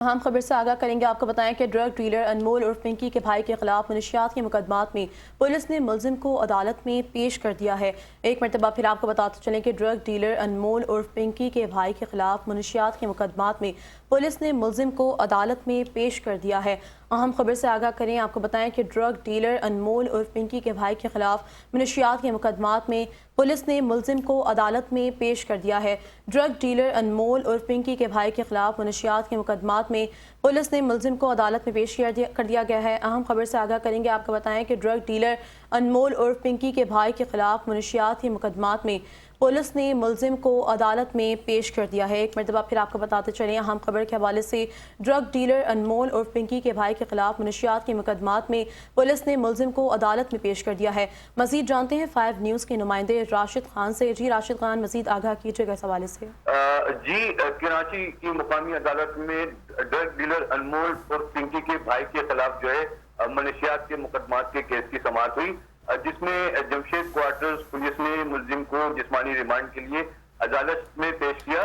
हम खबर से आगाह करेंगे। आपको बताएं कि ड्रग डीलर अनमोल उर्फ पिंकी के भाई के खिलाफ मनशियात के मुकदमात में पुलिस ने मुलजिम को अदालत में पेश कर दिया है। एक मरतबा फिर आपको बताते चलें कि ड्रग डीलर अनमोल उर्फ पिंकी के भाई के खिलाफ मनशियात के मुकदमात में पुलिस ने मुलजिम को अदालत में पेश कर दिया है। अहम खबर से आगाह करें। आपको बताएं कि ड्रग डीलर अनमोल उर्फ पिंकी के भाई के खिलाफ मनशियात के मुकदमात में पुलिस ने मुलजिम को अदालत में पेश कर दिया है। ड्रग डीलर अनमोल उर्फ पिंकी के भाई के खिलाफ मनशियात के मुकदमात में पुलिस ने मुलजिम को अदालत में पेश कर दिया गया है। अहम खबर से आगाह करेंगे। आपको बताएं कि ड्रग डीलर अनमोल उर्फ पिंकी के भाई के खिलाफ मनशियात के मुकदमात में पुलिस ने मुलजिम को अदालत में पेश कर दिया है। एक मरतबा फिर आपको बताते चलें। अहम खबर के हवाले से ड्रग डीलर अनमोल उर्फ पिंकी के भाई के खिलाफ मनशियात के मुकदमात में पुलिस ने मुलजिम को अदालत में पेश कर दिया है। मजीद जानते हैं 5 न्यूज़ के नुमाइंदे राशिद खान से। जी राशिद खान, मजीद आगाह कीजिएगा इस हवाले से। जी, कराची की मुकामी अदालत में ड्रग डीलर अनमोल उर्फ पिंकी के भाई के खिलाफ जो है मनशियात के मुकदमात के केस की समाअत हुई, जिसमें जमशेद क्वार्टर्स पुलिस ने मुलजिम को जिस्मानी रिमांड के लिए अदालत में पेश किया।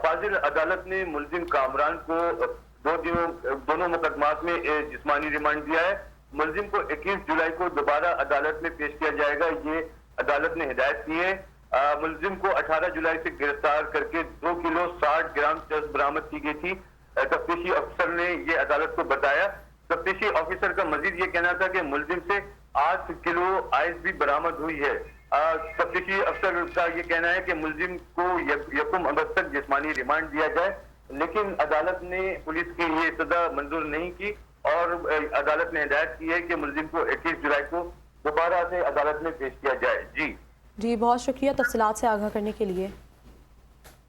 फाजिल अदालत ने मुलजिम कामरान को दोनों मुकदमात में जिस्मानी रिमांड दिया है। मुलजिम को 21 जुलाई को दोबारा अदालत में पेश किया जाएगा, ये अदालत ने हिदायत की है। मुलजिम को 18 जुलाई से गिरफ्तार करके 2 किलो 60 ग्राम चरस बरामद की गई थी। तफ्तीशी अफसर ने ये अदालत को बताया। तफ्तीशी ऑफिसर का मजीद ये कहना था कि मुलजिम से 8 किलो आइस भी बरामद हुई है। तफ्तीशी अफसर का ये कहना है कि मुलजिम को यकम अगस्त तक जिस्मानी रिमांड दिया जाए, लेकिन अदालत ने पुलिस की ये इस्तदा मंजूर नहीं की और अदालत ने हिदायत की है कि मुलजिम को 21 जुलाई को दोबारा से अदालत में पेश किया जाए। जी बहुत शुक्रिया तफसीलात से आगाह करने के लिए।